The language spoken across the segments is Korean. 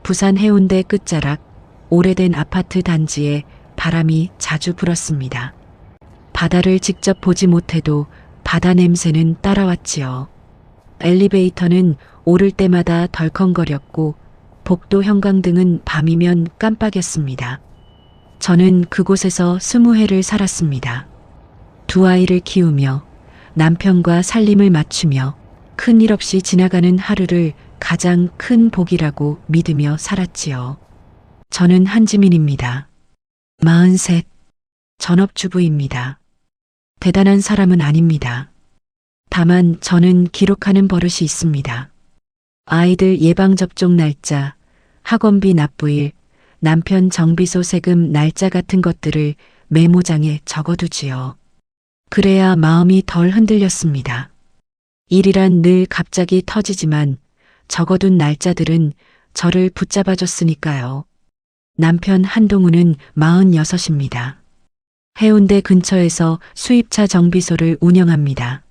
부산 해운대 끝자락 오래된 아파트 단지에 바람이 자주 불었습니다. 바다를 직접 보지 못해도 바다 냄새는 따라왔지요. 엘리베이터는 오를 때마다 덜컹거렸고 복도 형광등은 밤이면 깜빡였습니다. 저는 그곳에서 20해를 살았습니다. 두 아이를 키우며 남편과 살림을 맞추며 큰일 없이 지나가는 하루를 가장 큰 복이라고 믿으며 살았지요. 저는 한지민입니다. 43. 전업주부입니다. 대단한 사람은 아닙니다. 다만 저는 기록하는 버릇이 있습니다. 아이들 예방접종 날짜, 학원비 납부일, 남편 정비소 세금 날짜 같은 것들을 메모장에 적어두지요. 그래야 마음이 덜 흔들렸습니다. 일이란 늘 갑자기 터지지만 적어둔 날짜들은 저를 붙잡아줬으니까요. 남편 한동훈은 46입니다. 해운대 근처에서 수입차 정비소를 운영합니다.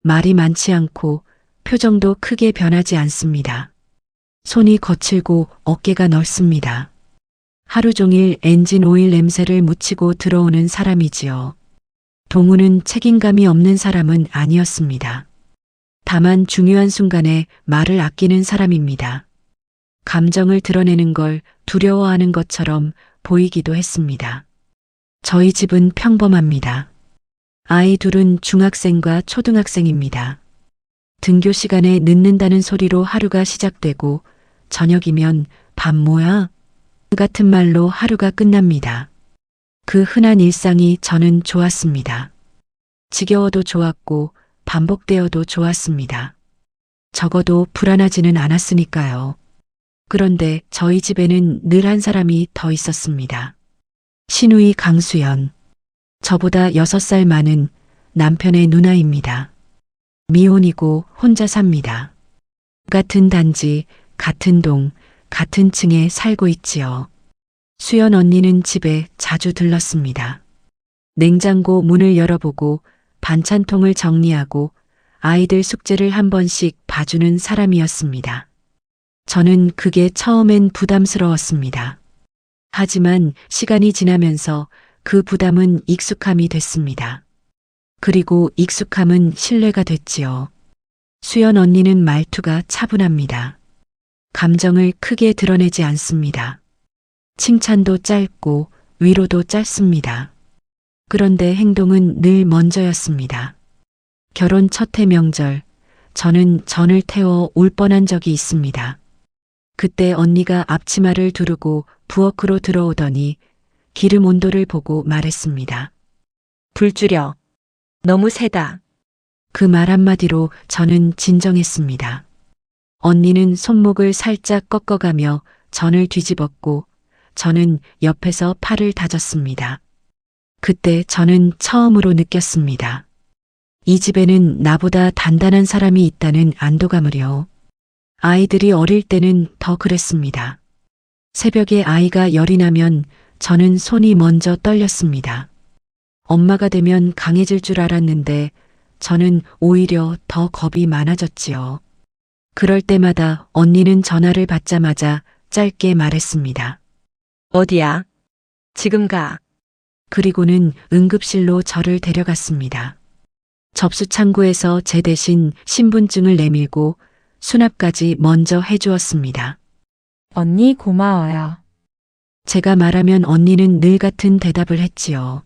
말이 많지 않고 표정도 크게 변하지 않습니다. 손이 거칠고 어깨가 넓습니다. 하루 종일 엔진 오일 냄새를 묻히고 들어오는 사람이지요. 동훈은 책임감이 없는 사람은 아니었습니다. 다만 중요한 순간에 말을 아끼는 사람입니다. 감정을 드러내는 걸 두려워하는 것처럼 보이기도 했습니다. 저희 집은 평범합니다. 아이 둘은 중학생과 초등학생입니다. 등교 시간에 늦는다는 소리로 하루가 시작되고 저녁이면 밥 뭐야? 같은 말로 하루가 끝납니다. 그 흔한 일상이 저는 좋았습니다. 지겨워도 좋았고 반복되어도 좋았습니다. 적어도 불안하지는 않았으니까요. 그런데 저희 집에는 늘 한 사람이 더 있었습니다. 시누이 강수연. 저보다 6살 많은 남편의 누나입니다. 미혼이고 혼자 삽니다. 같은 단지, 같은 동, 같은 층에 살고 있지요. 수연 언니는 집에 자주 들렀습니다. 냉장고 문을 열어보고 반찬통을 정리하고 아이들 숙제를 한 번씩 봐주는 사람이었습니다. 저는 그게 처음엔 부담스러웠습니다. 하지만 시간이 지나면서 그 부담은 익숙함이 됐습니다. 그리고 익숙함은 신뢰가 됐지요. 수연 언니는 말투가 차분합니다. 감정을 크게 드러내지 않습니다. 칭찬도 짧고 위로도 짧습니다. 그런데 행동은 늘 먼저였습니다. 결혼 첫 해 명절, 저는 전을 태워 올 뻔한 적이 있습니다. 그때 언니가 앞치마를 두르고 부엌으로 들어오더니 기름 온도를 보고 말했습니다. 불 줄여. 너무 세다. 그 말 한마디로 저는 진정했습니다. 언니는 손목을 살짝 꺾어가며 전을 뒤집었고 저는 옆에서 팔을 다졌습니다. 그때 저는 처음으로 느꼈습니다. 이 집에는 나보다 단단한 사람이 있다는 안도감을요. 아이들이 어릴 때는 더 그랬습니다. 새벽에 아이가 열이 나면 저는 손이 먼저 떨렸습니다. 엄마가 되면 강해질 줄 알았는데 저는 오히려 더 겁이 많아졌지요. 그럴 때마다 언니는 전화를 받자마자 짧게 말했습니다. 어디야? 지금 가. 그리고는 응급실로 저를 데려갔습니다. 접수창구에서 제 대신 신분증을 내밀고 수납까지 먼저 해주었습니다. 언니 고마워요. 제가 말하면 언니는 늘 같은 대답을 했지요.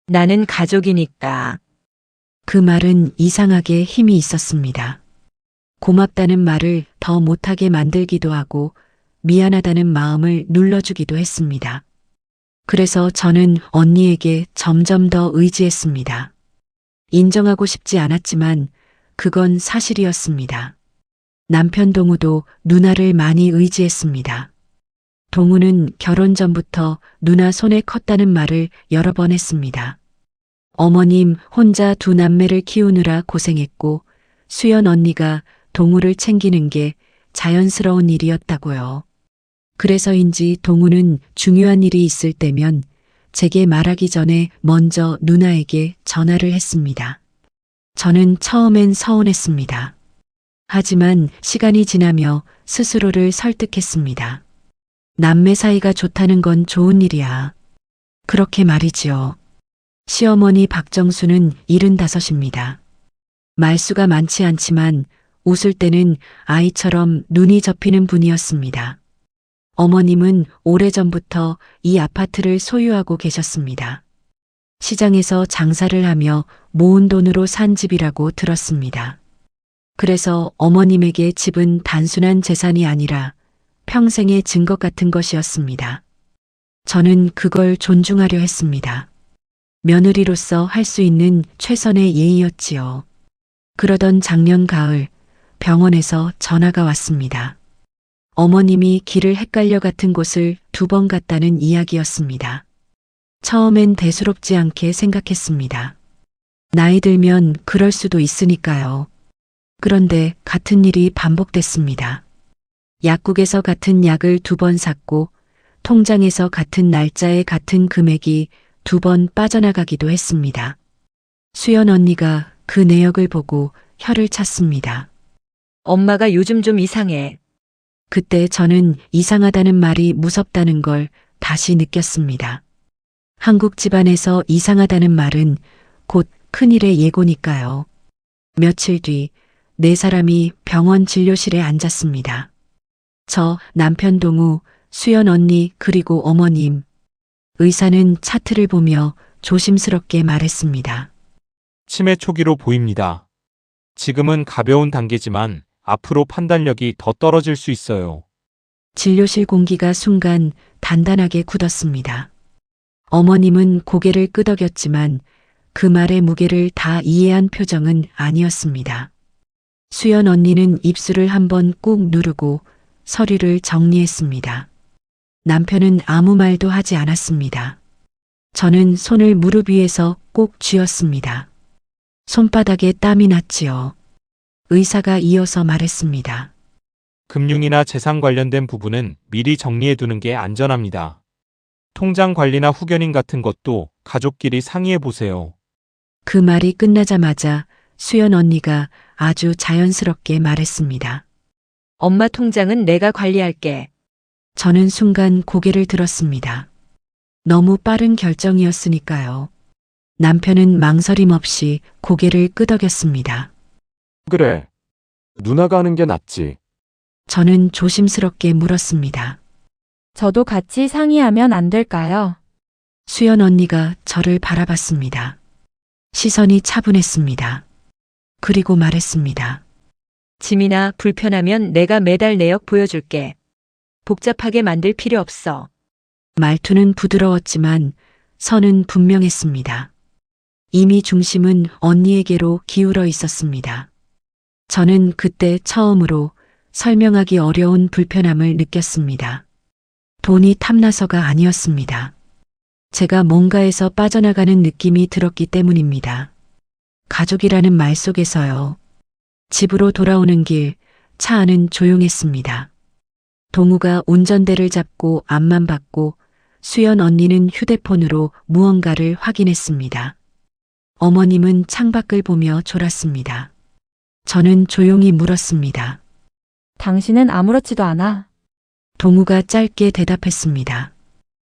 나는 가족이니까. 그 말은 이상하게 힘이 있었습니다. 고맙다는 말을 더 못하게 만들기도 하고 미안하다는 마음을 눌러주기도 했습니다. 그래서 저는 언니에게 점점 더 의지했습니다. 인정하고 싶지 않았지만 그건 사실이었습니다. 남편 동우도 누나를 많이 의지했습니다. 동우는 결혼 전부터 누나 손에 컸다는 말을 여러 번 했습니다. 어머님 혼자 두 남매를 키우느라 고생했고 수연 언니가 동우를 챙기는 게 자연스러운 일이었다고요. 그래서인지 동우는 중요한 일이 있을 때면 제게 말하기 전에 먼저 누나에게 전화를 했습니다. 저는 처음엔 서운했습니다. 하지만 시간이 지나며 스스로를 설득했습니다. 남매 사이가 좋다는 건 좋은 일이야. 그렇게 말이지요. 시어머니 박정수는 75입니다. 말수가 많지 않지만 웃을 때는 아이처럼 눈이 접히는 분이었습니다. 어머님은 오래전부터 이 아파트를 소유하고 계셨습니다. 시장에서 장사를 하며 모은 돈으로 산 집이라고 들었습니다. 그래서 어머님에게 집은 단순한 재산이 아니라 평생의 증거 같은 것이었습니다. 저는 그걸 존중하려 했습니다. 며느리로서 할 수 있는 최선의 예의였지요. 그러던 작년 가을 병원에서 전화가 왔습니다. 어머님이 길을 헷갈려 같은 곳을 2번 갔다는 이야기였습니다. 처음엔 대수롭지 않게 생각했습니다. 나이 들면 그럴 수도 있으니까요. 그런데 같은 일이 반복됐습니다. 약국에서 같은 약을 2번 샀고 통장에서 같은 날짜에 같은 금액이 2번 빠져나가기도 했습니다. 수연 언니가 그 내역을 보고 혀를 찼습니다. 엄마가 요즘 좀 이상해. 그때 저는 이상하다는 말이 무섭다는 걸 다시 느꼈습니다. 한국 집안에서 이상하다는 말은 곧 큰일의 예고니까요. 며칠 뒤 4사람이 병원 진료실에 앉았습니다. 저, 남편 동우, 수연 언니 그리고 어머님. 의사는 차트를 보며 조심스럽게 말했습니다. 치매 초기로 보입니다. 지금은 가벼운 단계지만 앞으로 판단력이 더 떨어질 수 있어요. 진료실 공기가 순간 단단하게 굳었습니다. 어머님은 고개를 끄덕였지만 그 말의 무게를 다 이해한 표정은 아니었습니다. 수연 언니는 입술을 한번 꾹 누르고 서류를 정리했습니다. 남편은 아무 말도 하지 않았습니다. 저는 손을 무릎 위에서 꼭 쥐었습니다. 손바닥에 땀이 났지요. 의사가 이어서 말했습니다. 금융이나 재산 관련된 부분은 미리 정리해 두는 게 안전합니다. 통장 관리나 후견인 같은 것도 가족끼리 상의해 보세요. 그 말이 끝나자마자 수연 언니가 아주 자연스럽게 말했습니다. 엄마 통장은 내가 관리할게. 저는 순간 고개를 들었습니다. 너무 빠른 결정이었으니까요. 남편은 망설임 없이 고개를 끄덕였습니다. 그래. 누나가 하는 게 낫지. 저는 조심스럽게 물었습니다. 저도 같이 상의하면 안 될까요? 수연 언니가 저를 바라봤습니다. 시선이 차분했습니다. 그리고 말했습니다. 짐이나 불편하면 내가 매달 내역 보여줄게. 복잡하게 만들 필요 없어. 말투는 부드러웠지만 선은 분명했습니다. 이미 중심은 언니에게로 기울어 있었습니다. 저는 그때 처음으로 설명하기 어려운 불편함을 느꼈습니다. 돈이 탐나서가 아니었습니다. 제가 뭔가에서 빠져나가는 느낌이 들었기 때문입니다. 가족이라는 말 속에서요. 집으로 돌아오는 길, 차 안은 조용했습니다. 동우가 운전대를 잡고 앞만 봤고 수연 언니는 휴대폰으로 무언가를 확인했습니다. 어머님은 창밖을 보며 졸았습니다. 저는 조용히 물었습니다. 당신은 아무렇지도 않아. 동우가 짧게 대답했습니다.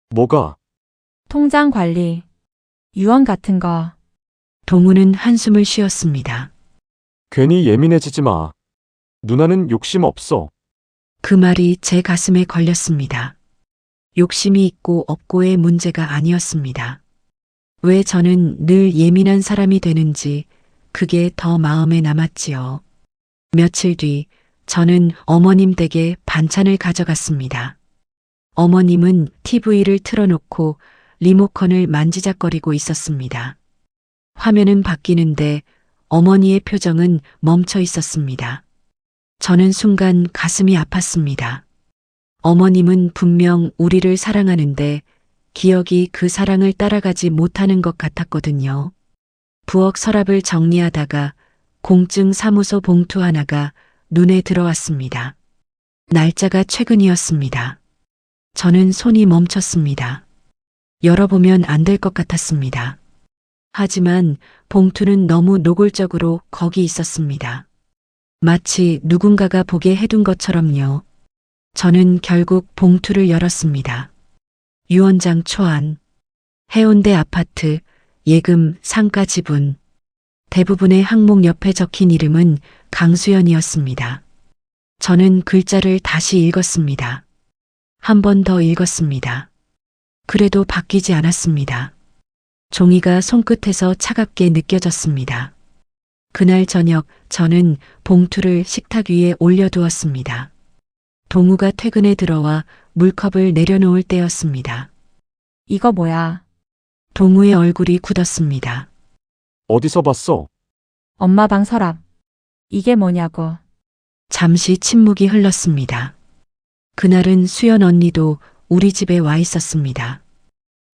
뭐가? 통장 관리, 유언 같은 거. 동우는 한숨을 쉬었습니다. 괜히 예민해지지 마. 누나는 욕심 없어. 그 말이 제 가슴에 걸렸습니다. 욕심이 있고 없고의 문제가 아니었습니다. 왜 저는 늘 예민한 사람이 되는지 그게 더 마음에 남았지요. 며칠 뒤 저는 어머님 댁에 반찬을 가져갔습니다. 어머님은 TV를 틀어놓고 리모컨을 만지작거리고 있었습니다. 화면은 바뀌는데 어머니의 표정은 멈춰 있었습니다. 저는 순간 가슴이 아팠습니다. 어머님은 분명 우리를 사랑하는데 기억이 그 사랑을 따라가지 못하는 것 같았거든요. 부엌 서랍을 정리하다가 공증 사무소 봉투 하나가 눈에 들어왔습니다. 날짜가 최근이었습니다. 저는 손이 멈췄습니다. 열어보면 안 될 것 같았습니다. 하지만 봉투는 너무 노골적으로 거기 있었습니다. 마치 누군가가 보게 해둔 것처럼요. 저는 결국 봉투를 열었습니다. 유언장 초안, 해운대 아파트, 예금 상가 지분. 대부분의 항목 옆에 적힌 이름은 강수연이었습니다. 저는 글자를 다시 읽었습니다. 한 번 더 읽었습니다. 그래도 바뀌지 않았습니다. 종이가 손끝에서 차갑게 느껴졌습니다. 그날 저녁 저는 봉투를 식탁 위에 올려두었습니다. 동우가 퇴근에 들어와 물컵을 내려놓을 때였습니다. 이거 뭐야? 동우의 얼굴이 굳었습니다. 어디서 봤어? 엄마 방 서랍. 이게 뭐냐고. 잠시 침묵이 흘렀습니다. 그날은 수연 언니도 우리 집에 와 있었습니다.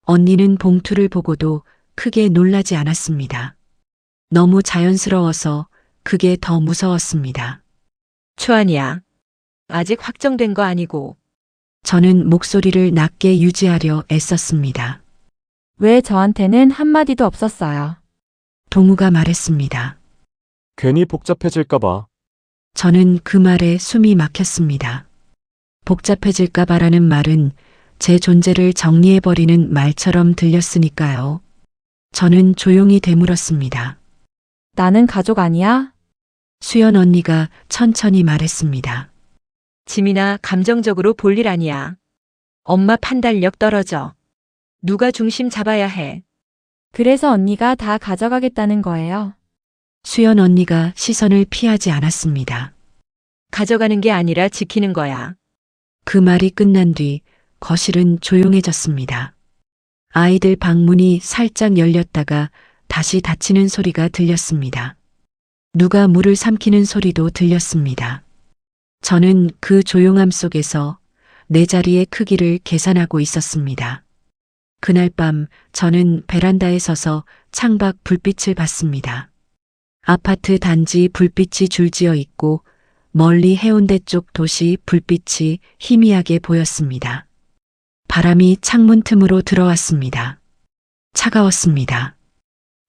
언니는 봉투를 보고도 크게 놀라지 않았습니다. 너무 자연스러워서 그게 더 무서웠습니다. 초안이야. 아직 확정된 거 아니고. 저는 목소리를 낮게 유지하려 애썼습니다. 왜 저한테는 한마디도 없었어요? 동우가 말했습니다. 괜히 복잡해질까봐. 저는 그 말에 숨이 막혔습니다. 복잡해질까봐라는 말은 제 존재를 정리해버리는 말처럼 들렸으니까요. 저는 조용히 되물었습니다. 나는 가족 아니야? 수연 언니가 천천히 말했습니다. 지민아, 감정적으로 볼 일 아니야. 엄마 판단력 떨어져. 누가 중심 잡아야 해. 그래서 언니가 다 가져가겠다는 거예요. 수연 언니가 시선을 피하지 않았습니다. 가져가는 게 아니라 지키는 거야. 그 말이 끝난 뒤 거실은 조용해졌습니다. 아이들 방문이 살짝 열렸다가 다시 닫히는 소리가 들렸습니다. 누가 물을 삼키는 소리도 들렸습니다. 저는 그 조용함 속에서 내 자리의 크기를 계산하고 있었습니다. 그날 밤 저는 베란다에 서서 창밖 불빛을 봤습니다. 아파트 단지 불빛이 줄지어 있고 멀리 해운대 쪽 도시 불빛이 희미하게 보였습니다. 바람이 창문 틈으로 들어왔습니다. 차가웠습니다.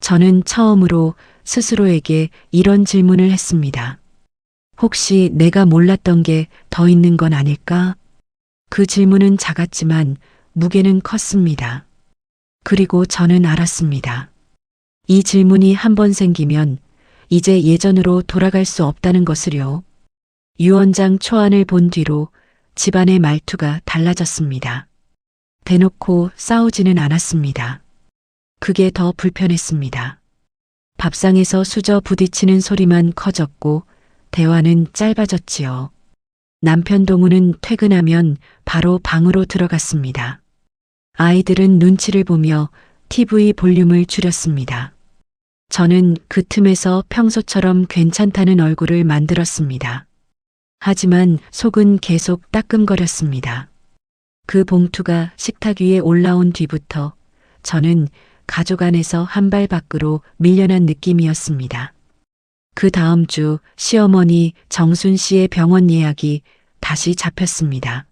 저는 처음으로 스스로에게 이런 질문을 했습니다. 혹시 내가 몰랐던 게 더 있는 건 아닐까? 그 질문은 작았지만 무게는 컸습니다. 그리고 저는 알았습니다. 이 질문이 한 번 생기면 이제 예전으로 돌아갈 수 없다는 것을요. 유언장 초안을 본 뒤로 집안의 말투가 달라졌습니다. 대놓고 싸우지는 않았습니다. 그게 더 불편했습니다. 밥상에서 수저 부딪히는 소리만 커졌고 대화는 짧아졌지요. 남편 동우는 퇴근하면 바로 방으로 들어갔습니다. 아이들은 눈치를 보며 TV 볼륨을 줄였습니다. 저는 그 틈에서 평소처럼 괜찮다는 얼굴을 만들었습니다. 하지만 속은 계속 따끔거렸습니다. 그 봉투가 식탁 위에 올라온 뒤부터 저는 가족 안에서 한 발 밖으로 밀려난 느낌이었습니다. 그 다음 주 시어머니 정순 씨의 병원 예약이 다시 잡혔습니다.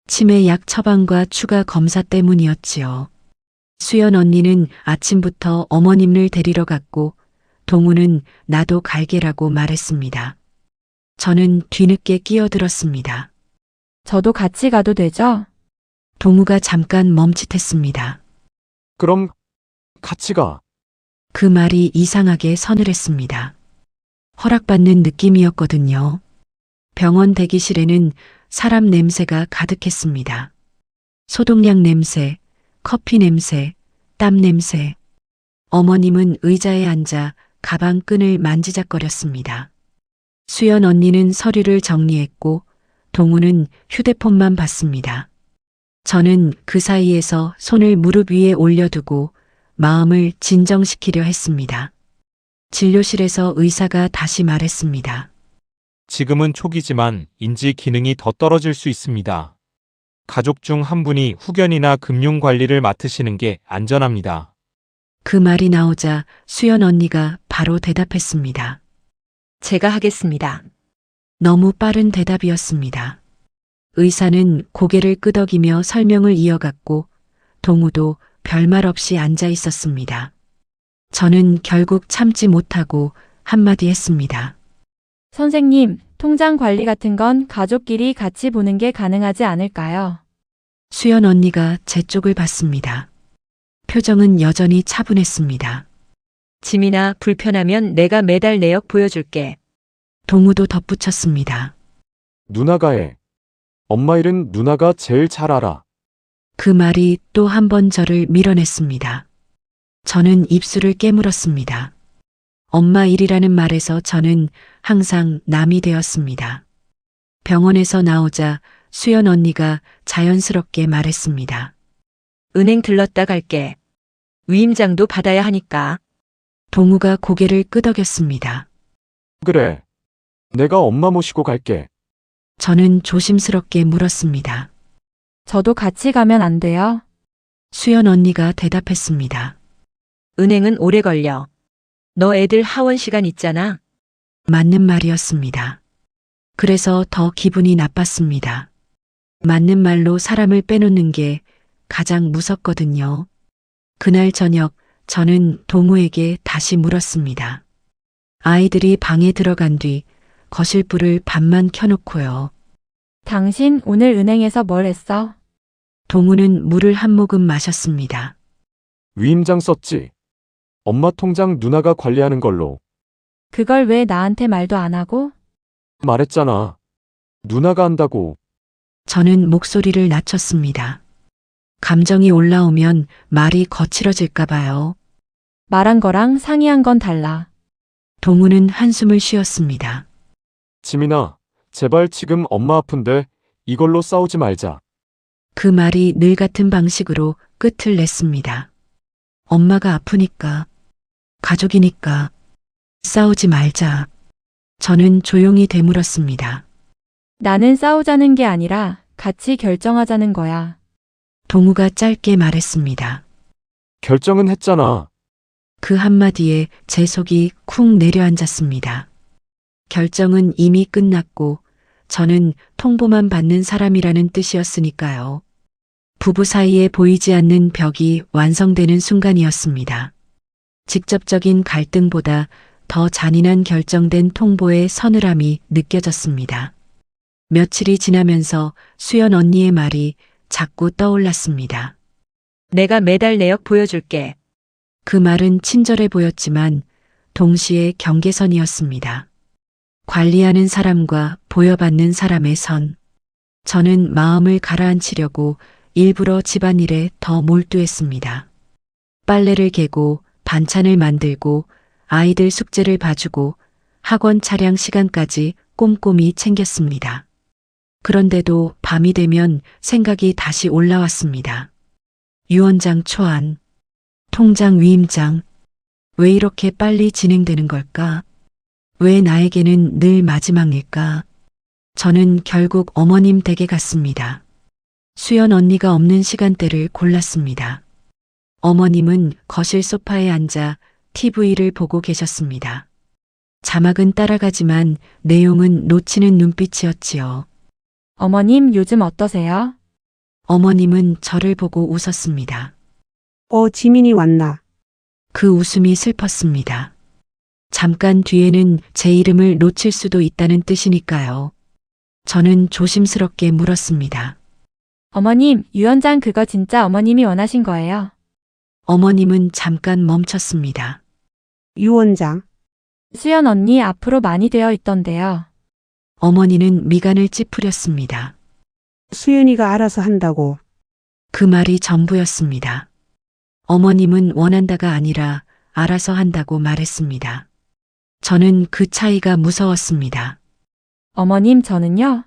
치매약 처방과 추가 검사 때문이었지요. 수연 언니는 아침부터 어머님을 데리러 갔고 동우는 나도 갈게라고 말했습니다. 저는 뒤늦게 끼어들었습니다. 저도 같이 가도 되죠? 동우가 잠깐 멈칫했습니다. 그럼 같이 가. 그 말이 이상하게 서늘했습니다. 허락받는 느낌이었거든요. 병원 대기실에는 사람 냄새가 가득했습니다. 소독약 냄새, 커피 냄새, 땀 냄새. 어머님은 의자에 앉아 가방 끈을 만지작거렸습니다. 수연 언니는 서류를 정리했고 동우는 휴대폰만 봤습니다. 저는 그 사이에서 손을 무릎 위에 올려두고 마음을 진정시키려 했습니다. 진료실에서 의사가 다시 말했습니다. 지금은 초기지만 인지 기능이 더 떨어질 수 있습니다. 가족 중 한 분이 후견이나 금융 관리를 맡으시는 게 안전합니다. 그 말이 나오자 수연 언니가 바로 대답했습니다. 제가 하겠습니다. 너무 빠른 대답이었습니다. 의사는 고개를 끄덕이며 설명을 이어갔고 동우도 별말 없이 앉아 있었습니다. 저는 결국 참지 못하고 한마디 했습니다. 선생님, 통장 관리 같은 건 가족끼리 같이 보는 게 가능하지 않을까요? 수연 언니가 제 쪽을 봤습니다. 표정은 여전히 차분했습니다. 지민아, 불편하면 내가 매달 내역 보여줄게. 동우도 덧붙였습니다. 누나가 해. 엄마 일은 누나가 제일 잘 알아. 그 말이 또 한 번 저를 밀어냈습니다. 저는 입술을 깨물었습니다. 엄마 일이라는 말에서 저는 항상 남이 되었습니다. 병원에서 나오자 수연 언니가 자연스럽게 말했습니다. 은행 들렀다 갈게. 위임장도 받아야 하니까. 동우가 고개를 끄덕였습니다. 그래. 내가 엄마 모시고 갈게. 저는 조심스럽게 물었습니다. 저도 같이 가면 안 돼요? 수연 언니가 대답했습니다. 은행은 오래 걸려. 너 애들 하원 시간 있잖아. 맞는 말이었습니다. 그래서 더 기분이 나빴습니다. 맞는 말로 사람을 빼놓는 게 가장 무섭거든요. 그날 저녁 저는 동우에게 다시 물었습니다. 아이들이 방에 들어간 뒤 거실 불을 반만 켜놓고요. 당신 오늘 은행에서 뭘 했어? 동우는 물을 한 모금 마셨습니다. 위임장 썼지. 엄마 통장 누나가 관리하는 걸로. 그걸 왜 나한테 말도 안 하고? 말했잖아. 누나가 한다고. 저는 목소리를 낮췄습니다. 감정이 올라오면 말이 거칠어질까 봐요. 말한 거랑 상의한 건 달라. 동우는 한숨을 쉬었습니다. 지민아, 제발 지금 엄마 아픈데 이걸로 싸우지 말자. 그 말이 늘 같은 방식으로 끝을 냈습니다. 엄마가 아프니까, 가족이니까, 싸우지 말자. 저는 조용히 되물었습니다. 나는 싸우자는 게 아니라 같이 결정하자는 거야. 동우가 짧게 말했습니다. 결정은 했잖아. 그 한마디에 제 속이 쿵 내려앉았습니다. 결정은 이미 끝났고 저는 통보만 받는 사람이라는 뜻이었으니까요. 부부 사이에 보이지 않는 벽이 완성되는 순간이었습니다. 직접적인 갈등보다 더 잔인한 결정된 통보의 서늘함이 느껴졌습니다. 며칠이 지나면서 수연 언니의 말이 자꾸 떠올랐습니다. 내가 매달 내역 보여줄게. 그 말은 친절해 보였지만 동시에 경계선이었습니다. 관리하는 사람과 보여받는 사람의 선. 저는 마음을 가라앉히려고 일부러 집안일에 더 몰두했습니다. 빨래를 개고 반찬을 만들고 아이들 숙제를 봐주고 학원 차량 시간까지 꼼꼼히 챙겼습니다. 그런데도 밤이 되면 생각이 다시 올라왔습니다. 유언장 초안, 통장 위임장, 왜 이렇게 빨리 진행되는 걸까? 왜 나에게는 늘 마지막일까? 저는 결국 어머님 댁에 갔습니다. 수연 언니가 없는 시간대를 골랐습니다. 어머님은 거실 소파에 앉아 TV를 보고 계셨습니다. 자막은 따라가지만 내용은 놓치는 눈빛이었지요. 어머님 요즘 어떠세요? 어머님은 저를 보고 웃었습니다. 지민이 왔나? 그 웃음이 슬펐습니다. 잠깐 뒤에는 제 이름을 놓칠 수도 있다는 뜻이니까요. 저는 조심스럽게 물었습니다. 어머님, 유언장 그거 진짜 어머님이 원하신 거예요? 어머님은 잠깐 멈췄습니다. 유언장. 수연 언니 앞으로 많이 되어 있던데요. 어머니는 미간을 찌푸렸습니다. 수연이가 알아서 한다고. 그 말이 전부였습니다. 어머님은 원한다가 아니라 알아서 한다고 말했습니다. 저는 그 차이가 무서웠습니다. 어머님 저는요?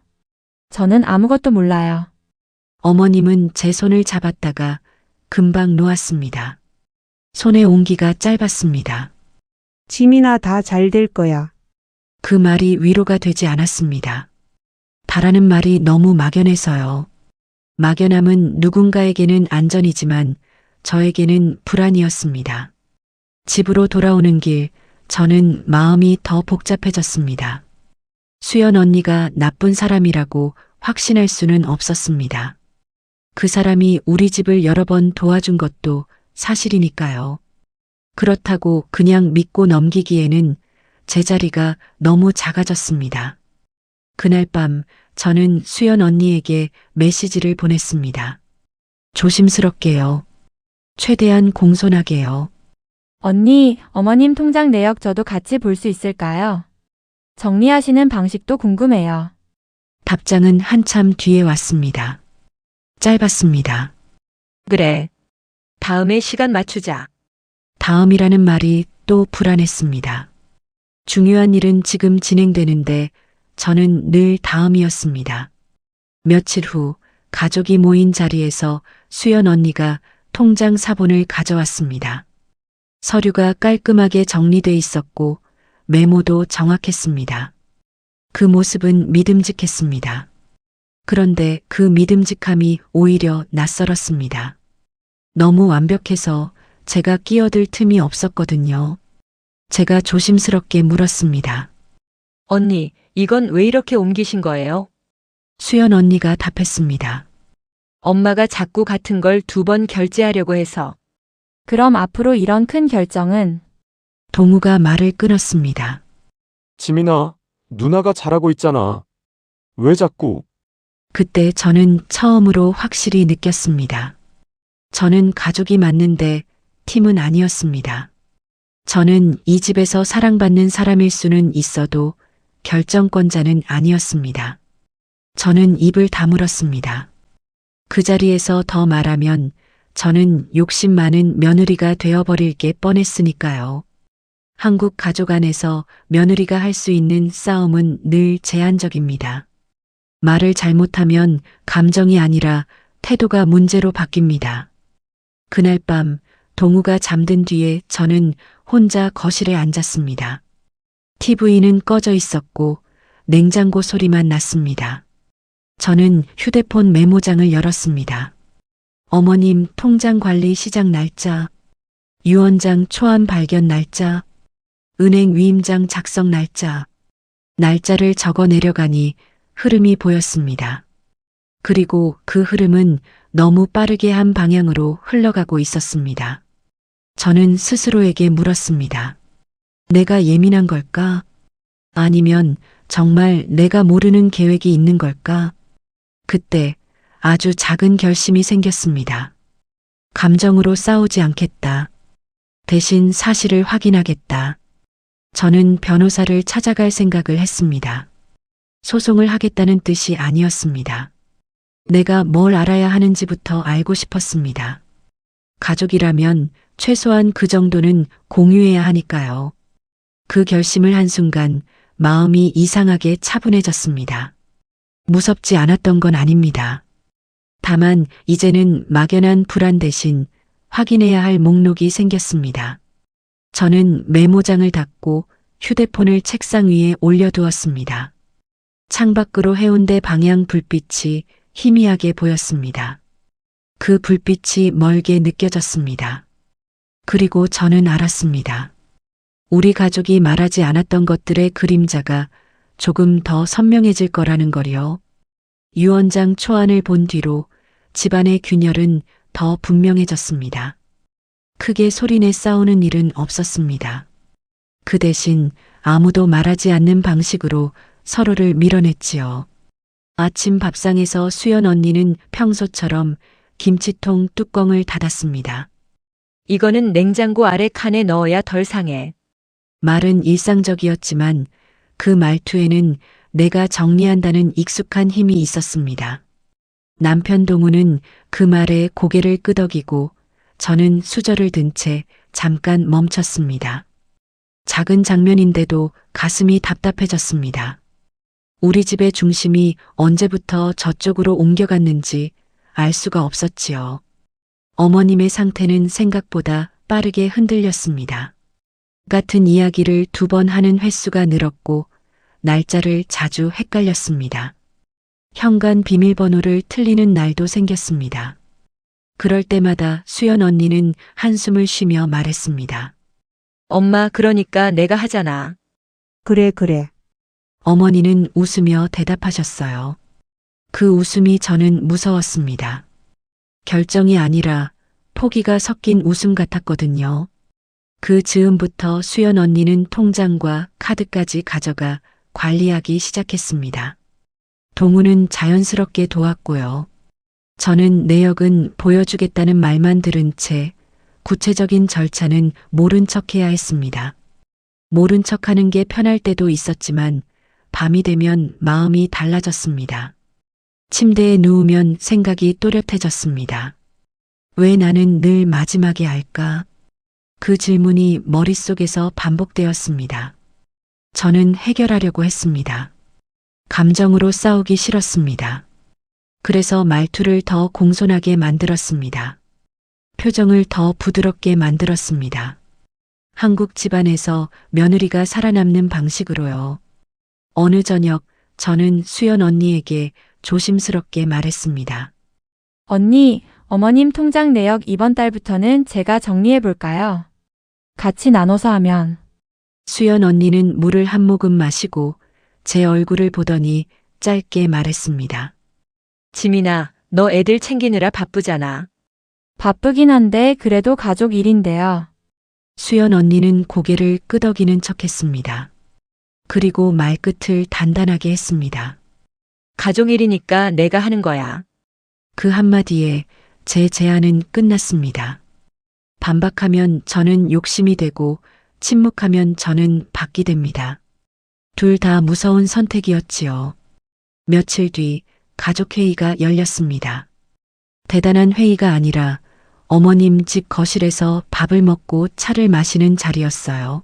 저는 아무것도 몰라요. 어머님은 제 손을 잡았다가 금방 놓았습니다. 손의 온기가 짧았습니다. 지민아 다 잘 될 거야. 그 말이 위로가 되지 않았습니다. 바라는 말이 너무 막연해서요. 막연함은 누군가에게는 안전이지만 저에게는 불안이었습니다. 집으로 돌아오는 길, 저는 마음이 더 복잡해졌습니다. 수연 언니가 나쁜 사람이라고 확신할 수는 없었습니다. 그 사람이 우리 집을 여러 번 도와준 것도 사실이니까요. 그렇다고 그냥 믿고 넘기기에는 제 자리가 너무 작아졌습니다. 그날 밤 저는 수연 언니에게 메시지를 보냈습니다. 조심스럽게요. 최대한 공손하게요. 언니, 어머님 통장 내역 저도 같이 볼 수 있을까요? 정리하시는 방식도 궁금해요. 답장은 한참 뒤에 왔습니다. 짧았습니다. 그래. 다음에 시간 맞추자. 다음이라는 말이 또 불안했습니다. 중요한 일은 지금 진행되는데 저는 늘 다음이었습니다. 며칠 후 가족이 모인 자리에서 수연 언니가 통장 사본을 가져왔습니다. 서류가 깔끔하게 정리돼 있었고 메모도 정확했습니다. 그 모습은 믿음직했습니다. 그런데 그 믿음직함이 오히려 낯설었습니다. 너무 완벽해서 제가 끼어들 틈이 없었거든요. 제가 조심스럽게 물었습니다. 언니, 이건 왜 이렇게 옮기신 거예요? 수연 언니가 답했습니다. 엄마가 자꾸 같은 걸 2번 결제하려고 해서. 그럼 앞으로 이런 큰 결정은 동우가 말을 끊었습니다. 지민아, 누나가 잘하고 있잖아. 왜 자꾸? 그때 저는 처음으로 확실히 느꼈습니다. 저는 가족이 맞는데 팀은 아니었습니다. 저는 이 집에서 사랑받는 사람일 수는 있어도 결정권자는 아니었습니다. 저는 입을 다물었습니다. 그 자리에서 더 말하면 저는 욕심 많은 며느리가 되어버릴 게 뻔했으니까요. 한국 가족 안에서 며느리가 할 수 있는 싸움은 늘 제한적입니다. 말을 잘못하면 감정이 아니라 태도가 문제로 바뀝니다. 그날 밤 동우가 잠든 뒤에 저는 혼자 거실에 앉았습니다. TV는 꺼져 있었고 냉장고 소리만 났습니다. 저는 휴대폰 메모장을 열었습니다. 어머님 통장 관리 시작 날짜, 유언장 초안 발견 날짜, 은행 위임장 작성 날짜, 날짜를 적어 내려가니 흐름이 보였습니다. 그리고 그 흐름은 너무 빠르게 한 방향으로 흘러가고 있었습니다. 저는 스스로에게 물었습니다. 내가 예민한 걸까? 아니면 정말 내가 모르는 계획이 있는 걸까? 그때 아주 작은 결심이 생겼습니다. 감정으로 싸우지 않겠다. 대신 사실을 확인하겠다. 저는 변호사를 찾아갈 생각을 했습니다. 소송을 하겠다는 뜻이 아니었습니다. 내가 뭘 알아야 하는지부터 알고 싶었습니다. 가족이라면 최소한 그 정도는 공유해야 하니까요. 그 결심을 한 순간 마음이 이상하게 차분해졌습니다. 무섭지 않았던 건 아닙니다. 다만 이제는 막연한 불안 대신 확인해야 할 목록이 생겼습니다. 저는 메모장을 닫고 휴대폰을 책상 위에 올려두었습니다. 창밖으로 해운대 방향 불빛이 희미하게 보였습니다. 그 불빛이 멀게 느껴졌습니다. 그리고 저는 알았습니다. 우리 가족이 말하지 않았던 것들의 그림자가 조금 더 선명해질 거라는 거요. 유언장 초안을 본 뒤로 집안의 균열은 더 분명해졌습니다. 크게 소리내 싸우는 일은 없었습니다. 그 대신 아무도 말하지 않는 방식으로 서로를 밀어냈지요. 아침 밥상에서 수연 언니는 평소처럼 김치통 뚜껑을 닫았습니다. 이거는 냉장고 아래 칸에 넣어야 덜 상해. 말은 일상적이었지만 그 말투에는 내가 정리한다는 익숙한 힘이 있었습니다. 남편 동우는 그 말에 고개를 끄덕이고 저는 수저를 든 채 잠깐 멈췄습니다. 작은 장면인데도 가슴이 답답해졌습니다. 우리 집의 중심이 언제부터 저쪽으로 옮겨갔는지 알 수가 없었지요. 어머님의 상태는 생각보다 빠르게 흔들렸습니다. 같은 이야기를 2번 하는 횟수가 늘었고 날짜를 자주 헷갈렸습니다. 현관 비밀번호를 틀리는 날도 생겼습니다. 그럴 때마다 수연 언니는 한숨을 쉬며 말했습니다. 엄마, 그러니까 내가 하잖아. 그래, 그래. 어머니는 웃으며 대답하셨어요. 그 웃음이 저는 무서웠습니다. 결정이 아니라 포기가 섞인 웃음 같았거든요. 그 즈음부터 수연 언니는 통장과 카드까지 가져가 관리하기 시작했습니다. 동우는 자연스럽게 도왔고요. 저는 내역은 보여주겠다는 말만 들은 채 구체적인 절차는 모른 척해야 했습니다. 모른 척하는 게 편할 때도 있었지만 밤이 되면 마음이 달라졌습니다. 침대에 누우면 생각이 또렷해졌습니다. 왜 나는 늘 마지막에 알까? 그 질문이 머릿속에서 반복되었습니다. 저는 해결하려고 했습니다. 감정으로 싸우기 싫었습니다. 그래서 말투를 더 공손하게 만들었습니다. 표정을 더 부드럽게 만들었습니다. 한국 집안에서 며느리가 살아남는 방식으로요. 어느 저녁 저는 수연 언니에게 조심스럽게 말했습니다. 언니, 어머님 통장 내역 이번 달부터는 제가 정리해 볼까요? 같이 나눠서 하면. 수연 언니는 물을 한 모금 마시고 제 얼굴을 보더니 짧게 말했습니다. 지민아, 너 애들 챙기느라 바쁘잖아. 바쁘긴 한데 그래도 가족 일인데요. 수연 언니는 고개를 끄덕이는 척했습니다. 그리고 말끝을 단단하게 했습니다. 가족 일이니까 내가 하는 거야. 그 한마디에 제 제안은 끝났습니다. 반박하면 저는 욕심이 되고 침묵하면 저는 박이 됩니다. 둘 다 무서운 선택이었지요. 며칠 뒤 가족회의가 열렸습니다. 대단한 회의가 아니라 어머님 집 거실에서 밥을 먹고 차를 마시는 자리였어요.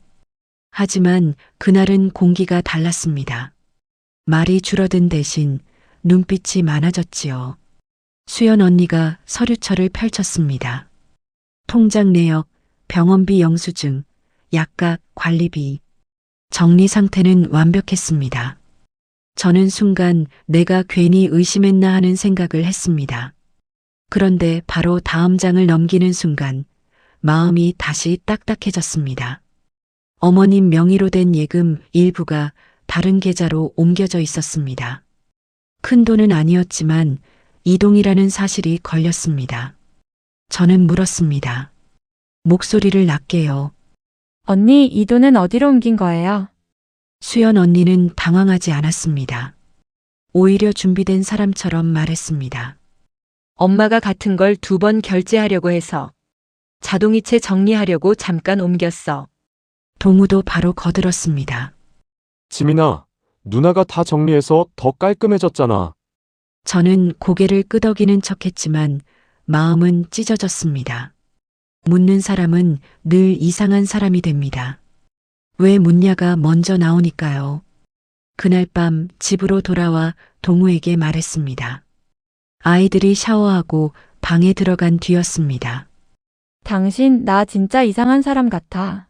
하지만 그날은 공기가 달랐습니다. 말이 줄어든 대신 눈빛이 많아졌지요. 수연 언니가 서류철을 펼쳤습니다. 통장 내역, 병원비 영수증, 약값, 관리비. 정리 상태는 완벽했습니다. 저는 순간 내가 괜히 의심했나 하는 생각을 했습니다. 그런데 바로 다음 장을 넘기는 순간 마음이 다시 딱딱해졌습니다. 어머님 명의로 된 예금 일부가 다른 계좌로 옮겨져 있었습니다. 큰 돈은 아니었지만 이동이라는 사실이 걸렸습니다. 저는 물었습니다. 목소리를 낮게요. 언니, 이 돈은 어디로 옮긴 거예요? 수연 언니는 당황하지 않았습니다. 오히려 준비된 사람처럼 말했습니다. 엄마가 같은 걸 2번 결제하려고 해서 자동이체 정리하려고 잠깐 옮겼어. 동우도 바로 거들었습니다. 지민아, 누나가 다 정리해서 더 깔끔해졌잖아. 저는 고개를 끄덕이는 척했지만 마음은 찢어졌습니다. 묻는 사람은 늘 이상한 사람이 됩니다. 왜 묻냐가 먼저 나오니까요. 그날 밤 집으로 돌아와 동우에게 말했습니다. 아이들이 샤워하고 방에 들어간 뒤였습니다. 당신, 나 진짜 이상한 사람 같아.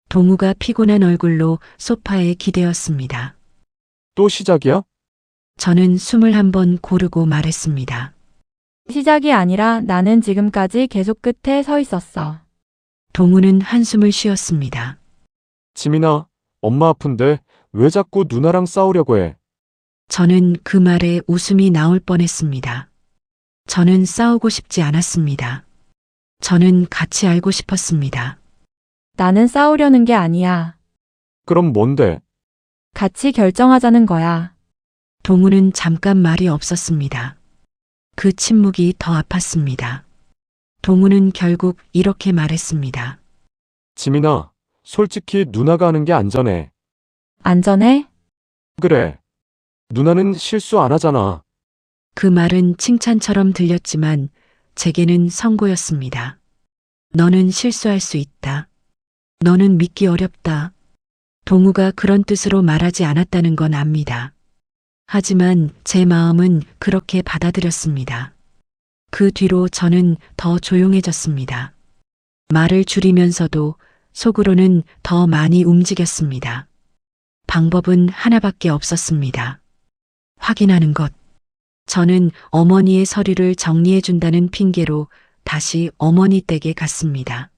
동우가 피곤한 얼굴로 소파에 기대었습니다. 또 시작이야? 저는 숨을 한번 고르고 말했습니다. 시작이 아니라 나는 지금까지 계속 끝에 서 있었어. 동우는 한숨을 쉬었습니다. 지민아, 엄마 아픈데 왜 자꾸 누나랑 싸우려고 해? 저는 그 말에 웃음이 나올 뻔했습니다. 저는 싸우고 싶지 않았습니다. 저는 같이 알고 싶었습니다. 나는 싸우려는 게 아니야. 그럼 뭔데? 같이 결정하자는 거야. 동우는 잠깐 말이 없었습니다. 그 침묵이 더 아팠습니다. 동우는 결국 이렇게 말했습니다. 지민아, 솔직히 누나가 하는 게 안전해. 안전해? 그래. 누나는 실수 안 하잖아. 그 말은 칭찬처럼 들렸지만 제게는 선고였습니다. 너는 실수할 수 있다. 너는 믿기 어렵다. 동우가 그런 뜻으로 말하지 않았다는 건 압니다. 하지만 제 마음은 그렇게 받아들였습니다. 그 뒤로 저는 더 조용해졌습니다. 말을 줄이면서도 속으로는 더 많이 움직였습니다. 방법은 하나밖에 없었습니다. 확인하는 것. 저는 어머니의 서류를 정리해준다는 핑계로 다시 어머니 댁에 갔습니다.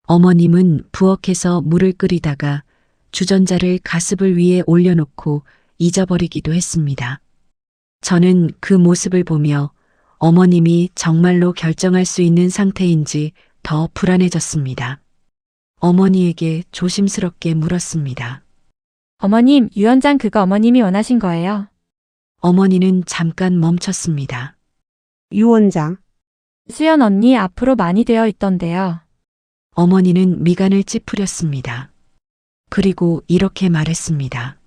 어머님은 부엌에서 물을 끓이다가 주전자를 가습을 위에 올려놓고 잊어버리기도 했습니다. 저는 그 모습을 보며 어머님이 정말로 결정할 수 있는 상태인지 더 불안해졌습니다. 어머니에게 조심스럽게 물었습니다. 어머님, 유언장 그거 어머님이 원하신 거예요? 어머니는 잠깐 멈췄습니다. 유 원장, 수연 언니 앞으로 많이 되어 있던데요. 어머니는 미간을 찌푸렸습니다. 그리고 이렇게 말했습니다.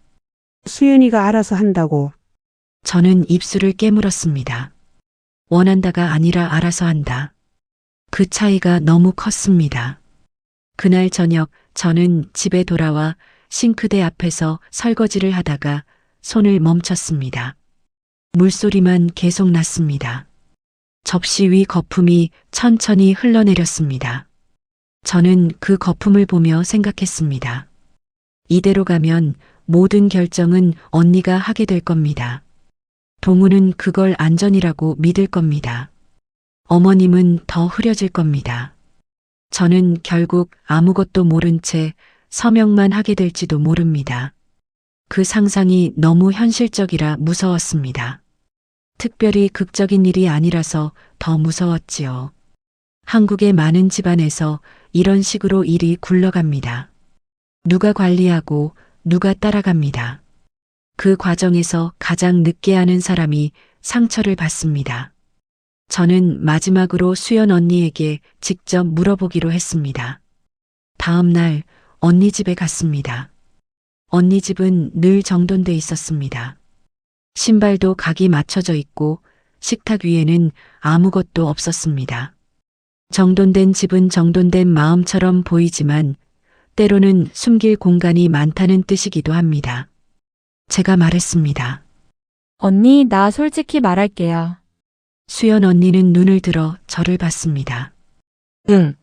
수연이가 알아서 한다고. 저는 입술을 깨물었습니다. 원한다가 아니라 알아서 한다. 그 차이가 너무 컸습니다. 그날 저녁 저는 집에 돌아와 싱크대 앞에서 설거지를 하다가 손을 멈췄습니다. 물소리만 계속 났습니다. 접시 위 거품이 천천히 흘러내렸습니다. 저는 그 거품을 보며 생각했습니다. 이대로 가면 모든 결정은 언니가 하게 될 겁니다. 동우는 그걸 안전이라고 믿을 겁니다. 어머님은 더 흐려질 겁니다. 저는 결국 아무것도 모른 채 서명만 하게 될지도 모릅니다. 그 상상이 너무 현실적이라 무서웠습니다. 특별히 극적인 일이 아니라서 더 무서웠지요. 한국의 많은 집안에서 이런 식으로 일이 굴러갑니다. 누가 관리하고 누가 따라갑니다. 그 과정에서 가장 늦게 하는 사람이 상처를 받습니다. 저는 마지막으로 수연 언니에게 직접 물어보기로 했습니다. 다음 날 언니 집에 갔습니다. 언니 집은 늘 정돈돼 있었습니다. 신발도 각이 맞춰져 있고 식탁 위에는 아무것도 없었습니다. 정돈된 집은 정돈된 마음처럼 보이지만 때로는 숨길 공간이 많다는 뜻이기도 합니다. 제가 말했습니다. 언니, 나 솔직히 말할게요. 수연 언니는 눈을 들어 저를 봤습니다. 응.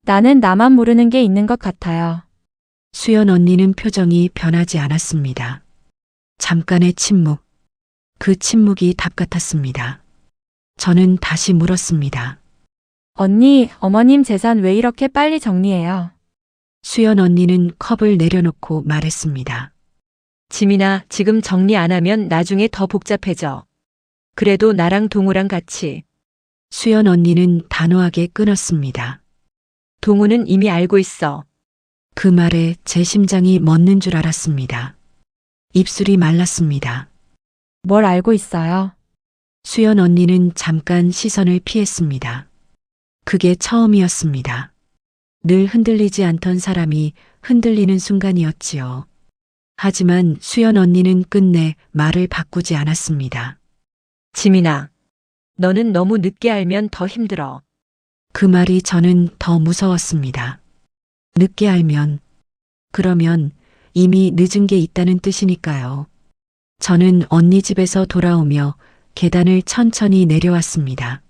나는 나만 모르는 게 있는 것 같아요. 수연 언니는 표정이 변하지 않았습니다. 잠깐의 침묵. 그 침묵이 답 같았습니다. 저는 다시 물었습니다. 언니, 어머님 재산 왜 이렇게 빨리 정리해요? 수연 언니는 컵을 내려놓고 말했습니다. 지민아, 지금 정리 안 하면 나중에 더 복잡해져. 그래도 나랑 동우랑 같이. 수연 언니는 단호하게 끊었습니다. 동우는 이미 알고 있어. 그 말에 제 심장이 멎는 줄 알았습니다. 입술이 말랐습니다. 뭘 알고 있어요? 수연 언니는 잠깐 시선을 피했습니다. 그게 처음이었습니다. 늘 흔들리지 않던 사람이 흔들리는 순간이었지요. 하지만 수연 언니는 끝내 말을 바꾸지 않았습니다. 지민아, 너는 너무 늦게 알면 더 힘들어. 그 말이 저는 더 무서웠습니다. 늦게 알면, 그러면 이미 늦은 게 있다는 뜻이니까요. 저는 언니 집에서 돌아오며 계단을 천천히 내려왔습니다.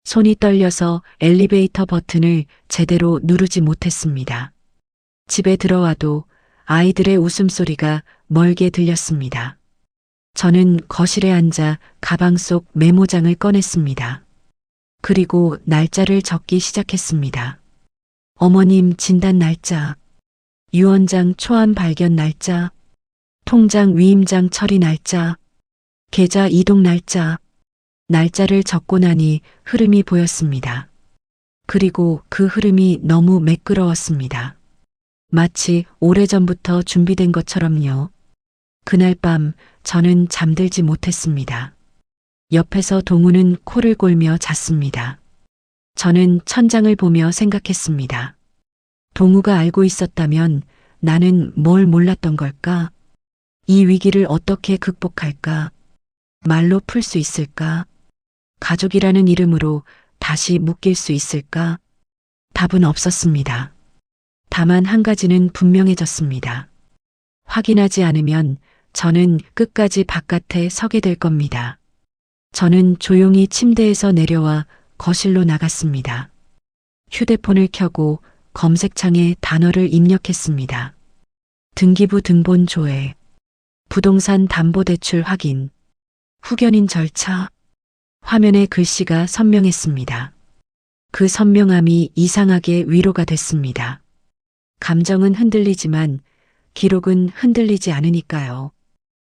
손이 떨려서 엘리베이터 버튼을 제대로 누르지 못했습니다. 집에 들어와도 아이들의 웃음소리가 멀게 들렸습니다. 저는 거실에 앉아 가방 속 메모장을 꺼냈습니다. 그리고 날짜를 적기 시작했습니다. 어머님 진단 날짜, 유언장 초안 발견 날짜, 통장 위임장 처리 날짜, 계좌 이동 날짜, 날짜를 적고 나니 흐름이 보였습니다. 그리고 그 흐름이 너무 매끄러웠습니다. 마치 오래전부터 준비된 것처럼요. 그날 밤 저는 잠들지 못했습니다. 옆에서 동우는 코를 골며 잤습니다. 저는 천장을 보며 생각했습니다. 동우가 알고 있었다면 나는 뭘 몰랐던 걸까? 이 위기를 어떻게 극복할까? 말로 풀 수 있을까? 가족이라는 이름으로 다시 묶일 수 있을까? 답은 없었습니다. 다만 한 가지는 분명해졌습니다. 확인하지 않으면 저는 끝까지 바깥에 서게 될 겁니다. 저는 조용히 침대에서 내려와 거실로 나갔습니다. 휴대폰을 켜고 검색창에 단어를 입력했습니다. 등기부 등본 조회, 부동산 담보대출 확인, 후견인 절차. 화면에 글씨가 선명했습니다. 그 선명함이 이상하게 위로가 됐습니다. 감정은 흔들리지만 기록은 흔들리지 않으니까요.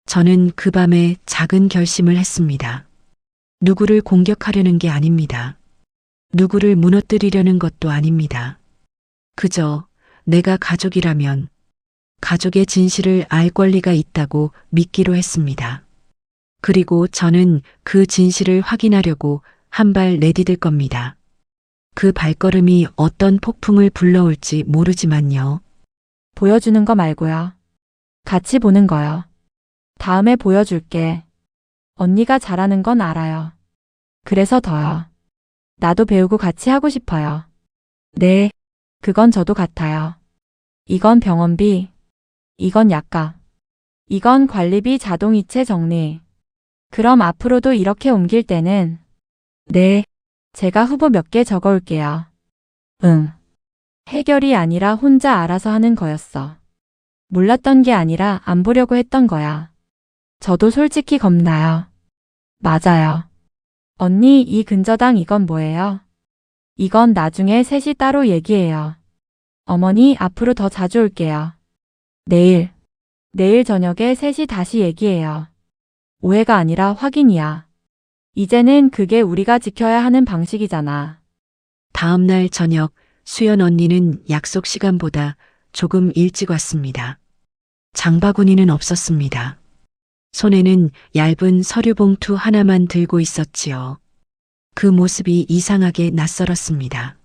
저는 그 밤에 작은 결심을 했습니다. 누구를 공격하려는 게 아닙니다. 누구를 무너뜨리려는 것도 아닙니다. 그저 내가 가족이라면 가족의 진실을 알 권리가 있다고 믿기로 했습니다. 그리고 저는 그 진실을 확인하려고 한 발 내디딜 겁니다. 그 발걸음이 어떤 폭풍을 불러올지 모르지만요. 보여주는 거 말고요. 같이 보는 거요. 다음에 보여줄게. 언니가 잘하는 건 알아요. 그래서 더요. 나도 배우고 같이 하고 싶어요. 네, 그건 저도 같아요. 이건 병원비, 이건 약값, 이건 관리비 자동이체 정리. 그럼 앞으로도 이렇게 옮길 때는 네, 제가 후보 몇 개 적어 올게요. 응. 해결이 아니라 혼자 알아서 하는 거였어. 몰랐던 게 아니라 안 보려고 했던 거야. 저도 솔직히 겁나요. 맞아요. 언니, 이 근저당 이건 뭐예요? 이건 나중에 셋이 따로 얘기해요. 어머니, 앞으로 더 자주 올게요. 내일 저녁에 셋이 다시 얘기해요. 오해가 아니라 확인이야. 이제는 그게 우리가 지켜야 하는 방식이잖아. 다음 날 저녁 수연 언니는 약속 시간보다 조금 일찍 왔습니다. 장바구니는 없었습니다. 손에는 얇은 서류 봉투 하나만 들고 있었지요. 그 모습이 이상하게 낯설었습니다.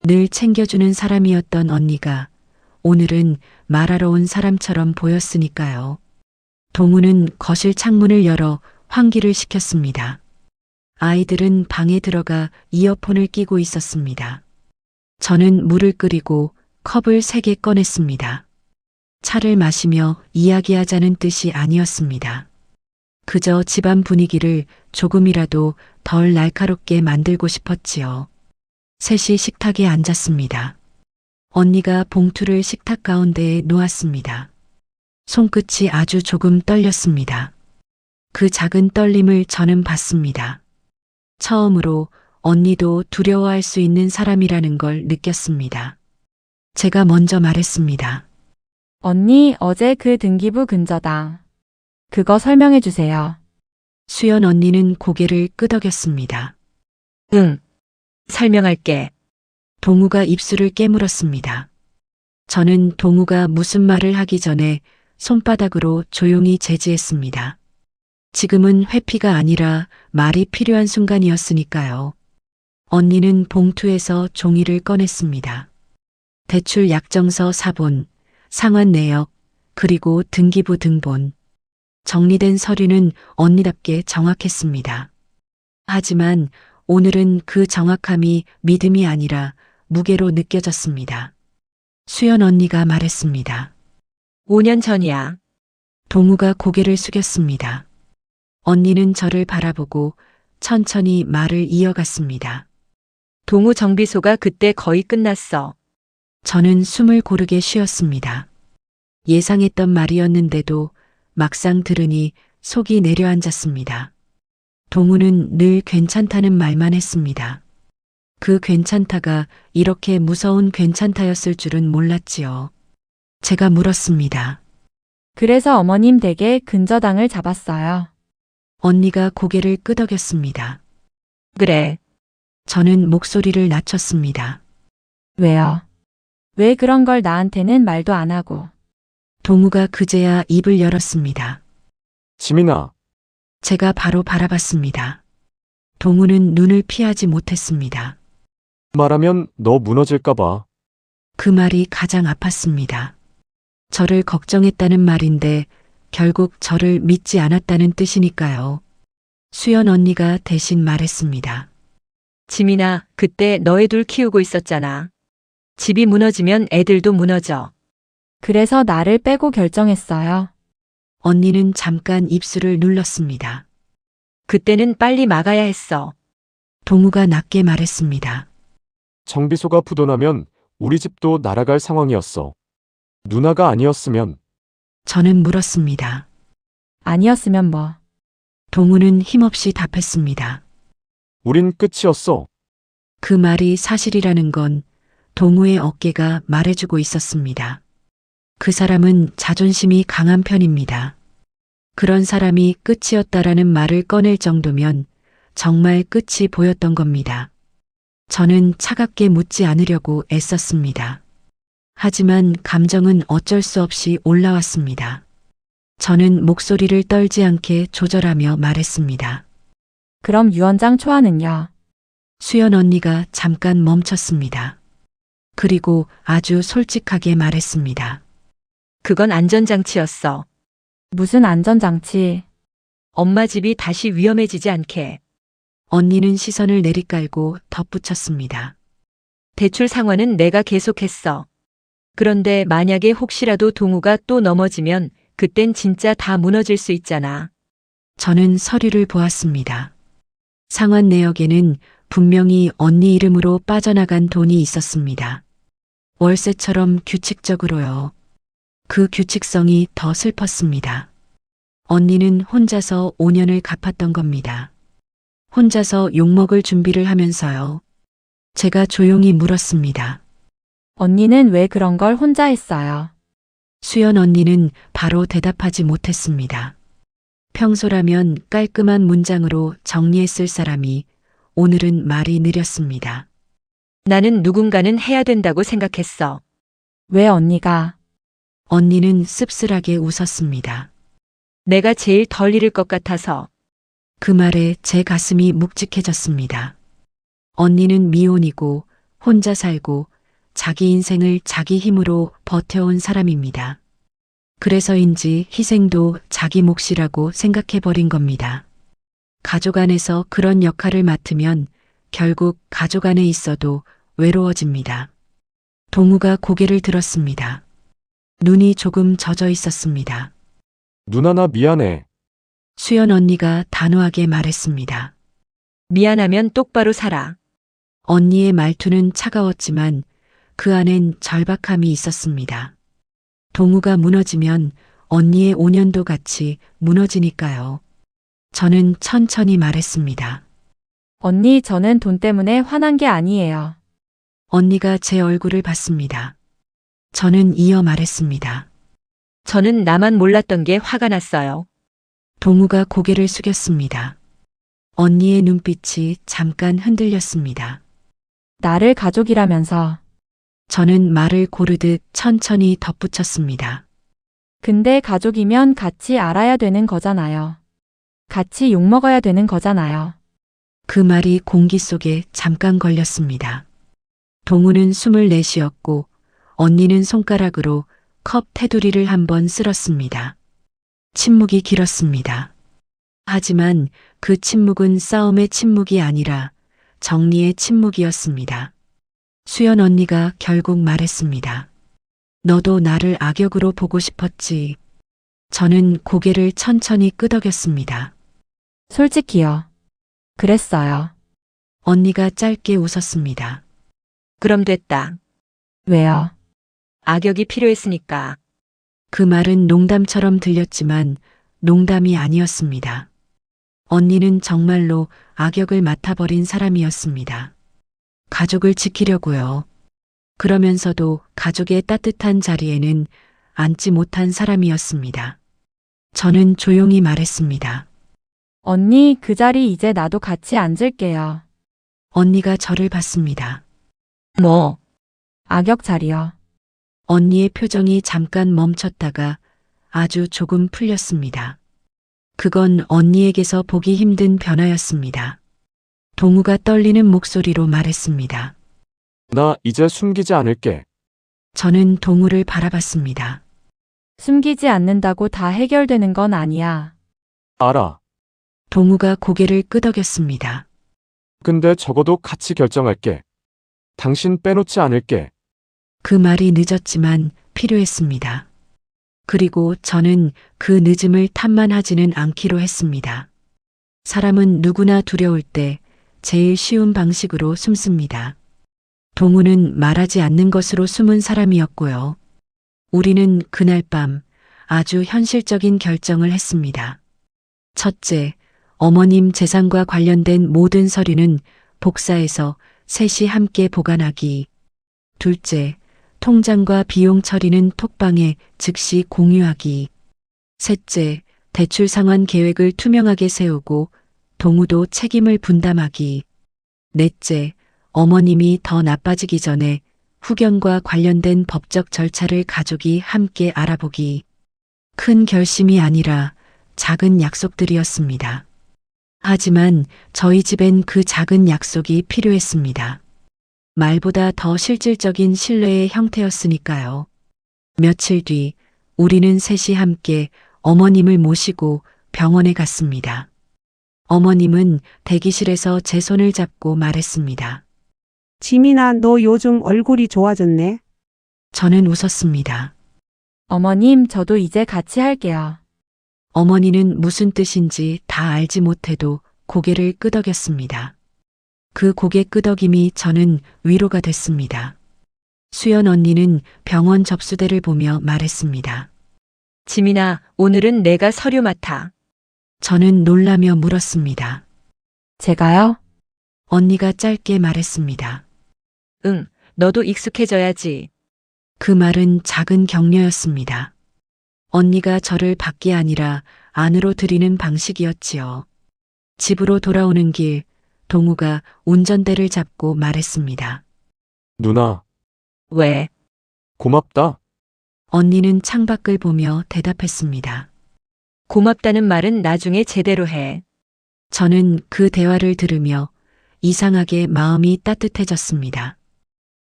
늘 챙겨주는 사람이었던 언니가 오늘은 말하러 온 사람처럼 보였으니까요. 동우는 거실 창문을 열어 환기를 시켰습니다. 아이들은 방에 들어가 이어폰을 끼고 있었습니다. 저는 물을 끓이고 컵을 3개 꺼냈습니다. 차를 마시며 이야기하자는 뜻이 아니었습니다. 그저 집안 분위기를 조금이라도 덜 날카롭게 만들고 싶었지요. 셋이 식탁에 앉았습니다. 언니가 봉투를 식탁 가운데에 놓았습니다. 손끝이 아주 조금 떨렸습니다. 그 작은 떨림을 저는 봤습니다. 처음으로 언니도 두려워할 수 있는 사람이라는 걸 느꼈습니다. 제가 먼저 말했습니다. 언니, 어제 그 등기부 근저당. 그거 설명해 주세요. 수연 언니는 고개를 끄덕였습니다. 응. 설명할게. 동우가 입술을 깨물었습니다. 저는 동우가 무슨 말을 하기 전에 손바닥으로 조용히 제지했습니다. 지금은 회피가 아니라 말이 필요한 순간이었으니까요. 언니는 봉투에서 종이를 꺼냈습니다. 대출 약정서 사본, 상환 내역, 그리고 등기부 등본. 정리된 서류는 언니답게 정확했습니다. 하지만 오늘은 그 정확함이 믿음이 아니라 무게로 느껴졌습니다. 수연 언니가 말했습니다. 5년 전이야. 동우가 고개를 숙였습니다. 언니는 저를 바라보고 천천히 말을 이어갔습니다. 동우 정비소가 그때 거의 끝났어. 저는 숨을 고르게 쉬었습니다. 예상했던 말이었는데도 막상 들으니 속이 내려앉았습니다. 동우는 늘 괜찮다는 말만 했습니다. 그 괜찮다가 이렇게 무서운 괜찮다였을 줄은 몰랐지요. 제가 물었습니다. 그래서 어머님 댁에 근저당을 잡았어요. 언니가 고개를 끄덕였습니다. 그래. 저는 목소리를 낮췄습니다. 왜요? 왜 그런 걸 나한테는 말도 안 하고. 동우가 그제야 입을 열었습니다. 지민아, 제가 바로 바라봤습니다. 동우는 눈을 피하지 못했습니다. 말하면 너 무너질까봐. 그 말이 가장 아팠습니다. 저를 걱정했다는 말인데 결국 저를 믿지 않았다는 뜻이니까요. 수연 언니가 대신 말했습니다. 지민아, 그때 너희 둘 키우고 있었잖아. 집이 무너지면 애들도 무너져. 그래서 나를 빼고 결정했어요. 언니는 잠깐 입술을 눌렀습니다. 그때는 빨리 막아야 했어. 동우가 낮게 말했습니다. 정비소가 부도나면 우리 집도 날아갈 상황이었어. 누나가 아니었으면 저는 물었습니다. 아니었으면 뭐. 동우는 힘없이 답했습니다. 우린 끝이었어. 그 말이 사실이라는 건 동우의 어깨가 말해주고 있었습니다. 그 사람은 자존심이 강한 편입니다. 그런 사람이 끝이었다라는 말을 꺼낼 정도면 정말 끝이 보였던 겁니다. 저는 차갑게 묻지 않으려고 애썼습니다. 하지만 감정은 어쩔 수 없이 올라왔습니다. 저는 목소리를 떨지 않게 조절하며 말했습니다. 그럼 유원장 초안은요? 수연 언니가 잠깐 멈췄습니다. 그리고 아주 솔직하게 말했습니다. 그건 안전장치였어. 무슨 안전장치? 엄마 집이 다시 위험해지지 않게. 언니는 시선을 내리깔고 덧붙였습니다. 대출 상환은 내가 계속했어. 그런데 만약에 혹시라도 동우가 또 넘어지면 그땐 진짜 다 무너질 수 있잖아. 저는 서류를 보았습니다. 상환 내역에는 분명히 언니 이름으로 빠져나간 돈이 있었습니다. 월세처럼 규칙적으로요. 그 규칙성이 더 슬펐습니다. 언니는 혼자서 5년을 갚았던 겁니다. 혼자서 욕먹을 준비를 하면서요. 제가 조용히 물었습니다. 언니는 왜 그런 걸 혼자 했어요? 수연 언니는 바로 대답하지 못했습니다. 평소라면 깔끔한 문장으로 정리했을 사람이 오늘은 말이 느렸습니다. 나는 누군가는 해야 된다고 생각했어. 왜 언니가? 언니는 씁쓸하게 웃었습니다. 내가 제일 덜 잃을 것 같아서. 그 말에 제 가슴이 묵직해졌습니다. 언니는 미혼이고 혼자 살고 자기 인생을 자기 힘으로 버텨온 사람입니다. 그래서인지 희생도 자기 몫이라고 생각해버린 겁니다. 가족 안에서 그런 역할을 맡으면 결국 가족 안에 있어도 외로워집니다. 동우가 고개를 들었습니다. 눈이 조금 젖어 있었습니다. 누나 나 미안해. 수연 언니가 단호하게 말했습니다. 미안하면 똑바로 살아. 언니의 말투는 차가웠지만 그 안엔 절박함이 있었습니다. 동우가 무너지면 언니의 5년도 같이 무너지니까요. 저는 천천히 말했습니다. 언니, 저는 돈 때문에 화난 게 아니에요. 언니가 제 얼굴을 봤습니다. 저는 이어 말했습니다. 저는 나만 몰랐던 게 화가 났어요. 동우가 고개를 숙였습니다. 언니의 눈빛이 잠깐 흔들렸습니다. 나를 가족이라면서. 저는 말을 고르듯 천천히 덧붙였습니다. 근데 가족이면 같이 알아야 되는 거잖아요. 같이 욕먹어야 되는 거잖아요. 그 말이 공기 속에 잠깐 걸렸습니다. 동우는 숨을 내쉬었고 언니는 손가락으로 컵 테두리를 한번 쓸었습니다. 침묵이 길었습니다. 하지만 그 침묵은 싸움의 침묵이 아니라 정리의 침묵이었습니다. 수연 언니가 결국 말했습니다. 너도 나를 악역으로 보고 싶었지. 저는 고개를 천천히 끄덕였습니다. 솔직히요. 그랬어요. 언니가 짧게 웃었습니다. 그럼 됐다. 왜요? 악역이 필요했으니까. 그 말은 농담처럼 들렸지만 농담이 아니었습니다. 언니는 정말로 악역을 맡아버린 사람이었습니다. 가족을 지키려고요. 그러면서도 가족의 따뜻한 자리에는 앉지 못한 사람이었습니다. 저는 조용히 말했습니다. 언니, 그 자리 이제 나도 같이 앉을게요. 언니가 저를 봤습니다. 뭐, 악역 자리요. 언니의 표정이 잠깐 멈췄다가 아주 조금 풀렸습니다. 그건 언니에게서 보기 힘든 변화였습니다. 동우가 떨리는 목소리로 말했습니다. 나 이제 숨기지 않을게. 저는 동우를 바라봤습니다. 숨기지 않는다고 다 해결되는 건 아니야. 알아. 동우가 고개를 끄덕였습니다. 근데 적어도 같이 결정할게. 당신 빼놓지 않을게. 그 말이 늦었지만 필요했습니다. 그리고 저는 그 늦음을 탓만하지는 않기로 했습니다. 사람은 누구나 두려울 때 제일 쉬운 방식으로 숨습니다. 동우는 말하지 않는 것으로 숨은 사람이었고요. 우리는 그날 밤 아주 현실적인 결정을 했습니다. 첫째, 어머님 재산과 관련된 모든 서류는 복사해서 셋이 함께 보관하기. 둘째, 통장과 비용 처리는 톡방에 즉시 공유하기. 셋째, 대출 상환 계획을 투명하게 세우고 동우도 책임을 분담하기. 넷째, 어머님이 더 나빠지기 전에 후견과 관련된 법적 절차를 가족이 함께 알아보기. 큰 결심이 아니라 작은 약속들이었습니다. 하지만 저희 집엔 그 작은 약속이 필요했습니다. 말보다 더 실질적인 신뢰의 형태였으니까요. 며칠 뒤 우리는 셋이 함께 어머님을 모시고 병원에 갔습니다. 어머님은 대기실에서 제 손을 잡고 말했습니다. 지민아, 너 요즘 얼굴이 좋아졌네. 저는 웃었습니다. 어머님, 저도 이제 같이 할게요. 어머니는 무슨 뜻인지 다 알지 못해도 고개를 끄덕였습니다. 그 고개 끄덕임이 저는 위로가 됐습니다. 수연 언니는 병원 접수대를 보며 말했습니다. 지민아, 오늘은 내가 서류 맡아. 저는 놀라며 물었습니다. 제가요? 언니가 짧게 말했습니다. 응, 너도 익숙해져야지. 그 말은 작은 격려였습니다. 언니가 저를 밖이 아니라 안으로 들이는 방식이었지요. 집으로 돌아오는 길, 동우가 운전대를 잡고 말했습니다. 누나, 왜? 고맙다. 언니는 창밖을 보며 대답했습니다. 고맙다는 말은 나중에 제대로 해. 저는 그 대화를 들으며 이상하게 마음이 따뜻해졌습니다.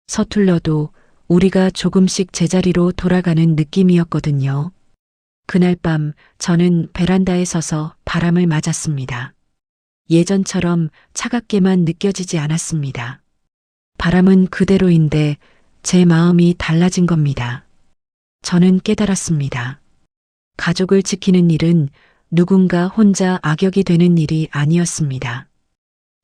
서툴러도 우리가 조금씩 제자리로 돌아가는 느낌이었거든요. 그날 밤 저는 베란다에 서서 바람을 맞았습니다. 예전처럼 차갑게만 느껴지지 않았습니다. 바람은 그대로인데 제 마음이 달라진 겁니다. 저는 깨달았습니다. 가족을 지키는 일은 누군가 혼자 악역이 되는 일이 아니었습니다.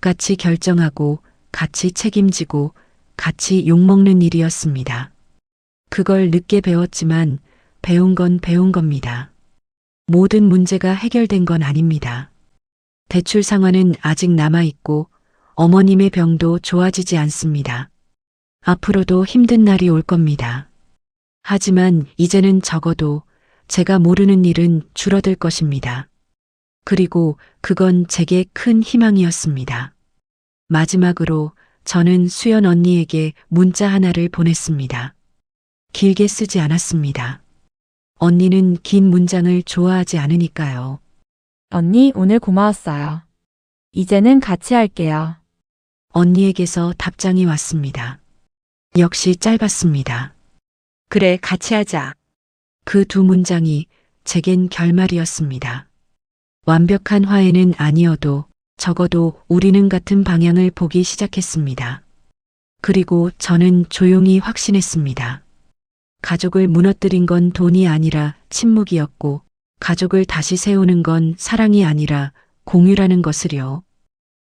같이 결정하고, 같이 책임지고, 같이 욕먹는 일이었습니다. 그걸 늦게 배웠지만 배운 건 배운 겁니다. 모든 문제가 해결된 건 아닙니다. 대출 상환은 아직 남아있고 어머님의 병도 좋아지지 않습니다. 앞으로도 힘든 날이 올 겁니다. 하지만 이제는 적어도 제가 모르는 일은 줄어들 것입니다. 그리고 그건 제게 큰 희망이었습니다. 마지막으로 저는 수연 언니에게 문자 하나를 보냈습니다. 길게 쓰지 않았습니다. 언니는 긴 문장을 좋아하지 않으니까요. 언니, 오늘 고마웠어요. 이제는 같이 할게요. 언니에게서 답장이 왔습니다. 역시 짧았습니다. 그래, 같이 하자. 그 두 문장이 제겐 결말이었습니다. 완벽한 화해는 아니어도 적어도 우리는 같은 방향을 보기 시작했습니다. 그리고 저는 조용히 확신했습니다. 가족을 무너뜨린 건 돈이 아니라 침묵이었고, 가족을 다시 세우는 건 사랑이 아니라 공유라는 것을요.